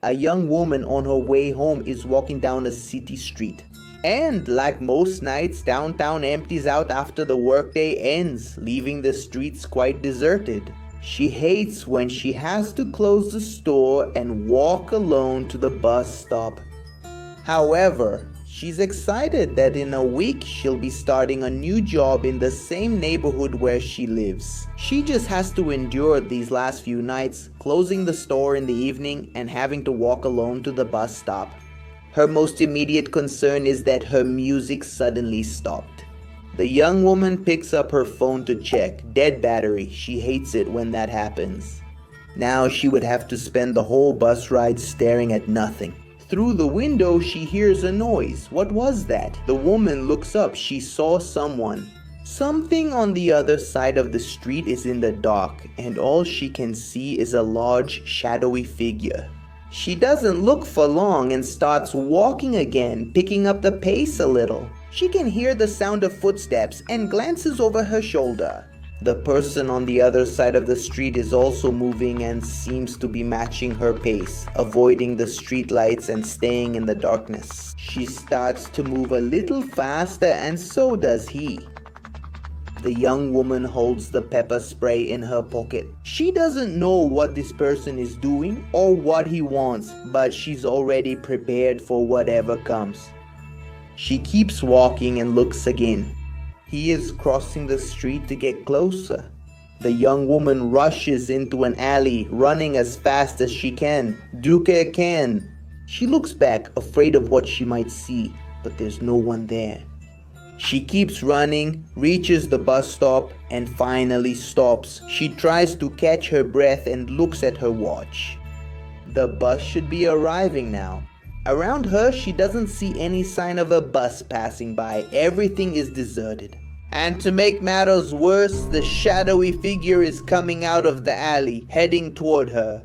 A young woman on her way home is walking down a city street. And like most nights, downtown empties out after the workday ends, leaving the streets quite deserted. She hates when she has to close the store and walk alone to the bus stop. However, she's excited that in a week she'll be starting a new job in the same neighborhood where she lives. She just has to endure these last few nights, closing the store in the evening and having to walk alone to the bus stop. Her most immediate concern is that her music suddenly stopped. The young woman picks up her phone to check. Dead battery. She hates it when that happens. Now she would have to spend the whole bus ride staring at nothing. Through the window, she hears a noise. What was that? The woman looks up. She saw someone. Something on the other side of the street is in the dark, and all she can see is a large, shadowy figure. She doesn't look for long and starts walking again, picking up the pace a little. She can hear the sound of footsteps and glances over her shoulder. The person on the other side of the street is also moving and seems to be matching her pace, avoiding the street lights and staying in the darkness. She starts to move a little faster and so does he. The young woman holds the pepper spray in her pocket. She doesn't know what this person is doing or what he wants, but she's already prepared for whatever comes. She keeps walking and looks again. He is crossing the street to get closer. The young woman rushes into an alley, running as fast as she can. Duke can. She looks back, afraid of what she might see, but there's no one there. She keeps running, reaches the bus stop, and finally stops. She tries to catch her breath and looks at her watch. The bus should be arriving now. Around her, she doesn't see any sign of a bus passing by. Everything is deserted. And to make matters worse, the shadowy figure is coming out of the alley, heading toward her.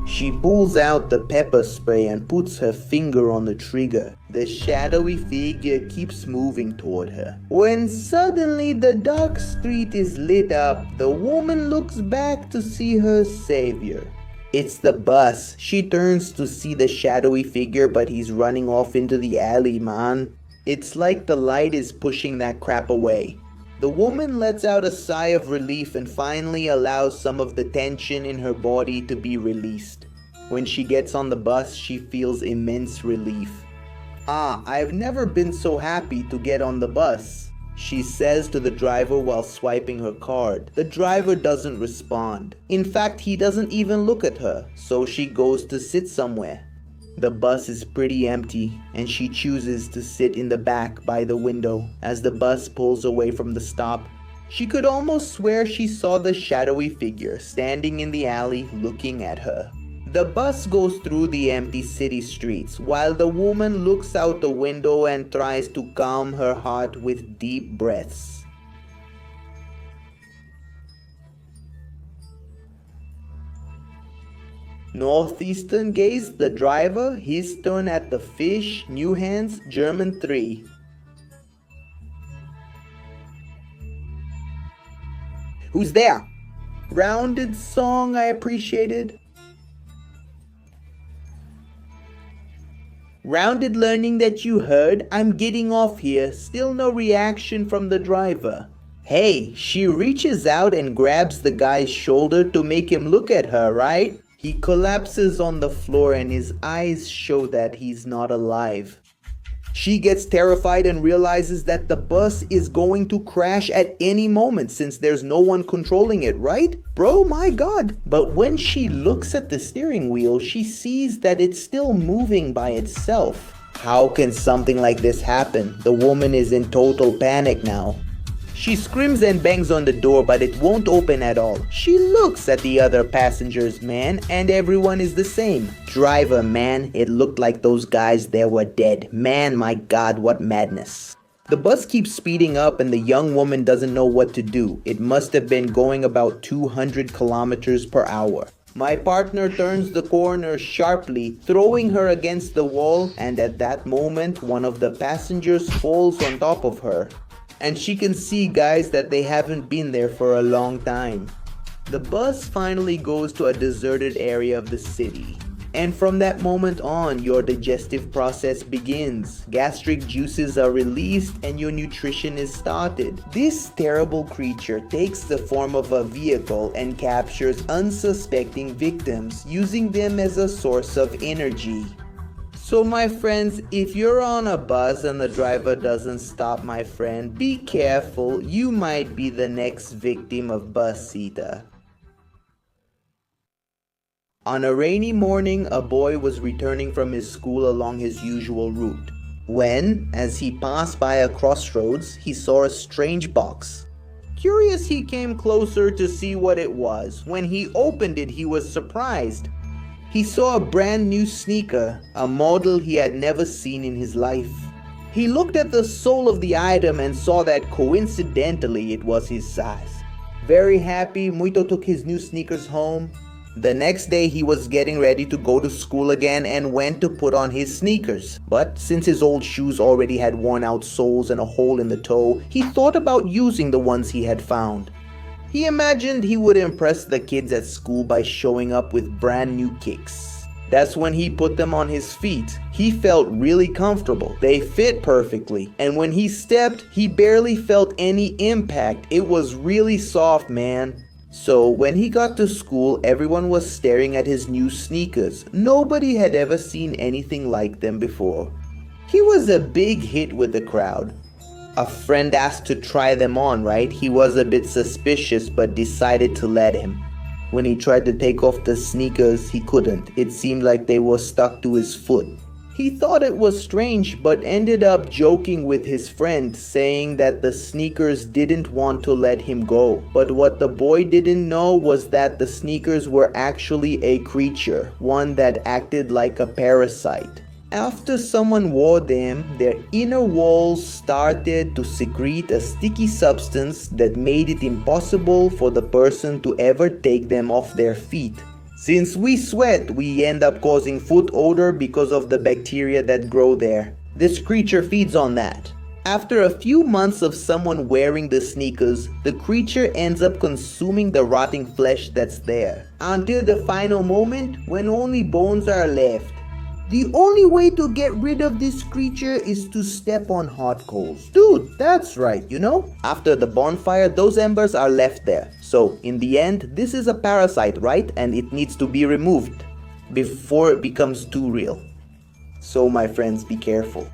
She pulls out the pepper spray and puts her finger on the trigger. The shadowy figure keeps moving toward her. When suddenly the dark street is lit up, the woman looks back to see her savior. It's the bus. She turns to see the shadowy figure, but he's running off into the alley, man. It's like the light is pushing that crap away. The woman lets out a sigh of relief and finally allows some of the tension in her body to be released. When she gets on the bus, she feels immense relief. I've never been so happy to get on the bus, she says to the driver while swiping her card. The driver doesn't respond. In fact, he doesn't even look at her, so she goes to sit somewhere. The bus is pretty empty, and she chooses to sit in the back by the window as the bus pulls away from the stop. She could almost swear she saw the shadowy figure standing in the alley looking at her. The bus goes through the empty city streets while the woman looks out the window and tries to calm her heart with deep breaths. Northeastern Gaze, the driver, his turn at the fish, New Hands, German 3. Who's there? Rounded song I appreciated. Rounded learning that you heard. I'm getting off here. Still no reaction from the driver. Hey, she reaches out and grabs the guy's shoulder to make him look at her, right? He collapses on the floor and his eyes show that he's not alive. She gets terrified and realizes that the bus is going to crash at any moment since there's no one controlling it, right? Bro, my god. But when she looks at the steering wheel, she sees that it's still moving by itself. How can something like this happen? The woman is in total panic now. She screams and bangs on the door, but it won't open at all. She looks at the other passengers, man, and everyone is the same. Driver, man, it looked like those guys there were dead. Man, my god, what madness. The bus keeps speeding up and the young woman doesn't know what to do. It must have been going about 200 kilometers per hour. My partner turns the corner sharply, throwing her against the wall, and at that moment, one of the passengers falls on top of her. And she can see, guys, that they haven't been there for a long time. The bus finally goes to a deserted area of the city. And from that moment on, your digestive process begins. Gastric juices are released and your nutrition is started. This terrible creature takes the form of a vehicle and captures unsuspecting victims, using them as a source of energy. So my friends, if you're on a bus and the driver doesn't stop, my friend, be careful. You might be the next victim of Bus Eater. On a rainy morning, a boy was returning from his school along his usual route, when, as he passed by a crossroads, he saw a strange box. Curious, he came closer to see what it was. When he opened it, he was surprised. He saw a brand new sneaker, a model he had never seen in his life. He looked at the sole of the item and saw that coincidentally it was his size. Very happy, Muito took his new sneakers home. The next day he was getting ready to go to school again and went to put on his sneakers. But since his old shoes already had worn out soles and a hole in the toe, he thought about using the ones he had found. He imagined he would impress the kids at school by showing up with brand new kicks. That's when he put them on his feet. He felt really comfortable. They fit perfectly. And when he stepped, he barely felt any impact. It was really soft, man. So when he got to school, everyone was staring at his new sneakers. Nobody had ever seen anything like them before. He was a big hit with the crowd. A friend asked to try them on, right? He was a bit suspicious but decided to let him. When he tried to take off the sneakers, he couldn't. It seemed like they were stuck to his foot. He thought it was strange but ended up joking with his friend, saying that the sneakers didn't want to let him go. But what the boy didn't know was that the sneakers were actually a creature, one that acted like a parasite. After someone wore them, their inner walls started to secrete a sticky substance that made it impossible for the person to ever take them off their feet. Since we sweat, we end up causing foot odor because of the bacteria that grow there. This creature feeds on that. After a few months of someone wearing the sneakers, the creature ends up consuming the rotting flesh that's there, until the final moment when only bones are left. The only way to get rid of this creature is to step on hot coals. Dude, that's right, you know? After the bonfire, those embers are left there. So, in the end, this is a parasite, right? And it needs to be removed before it becomes too real. So, my friends, be careful.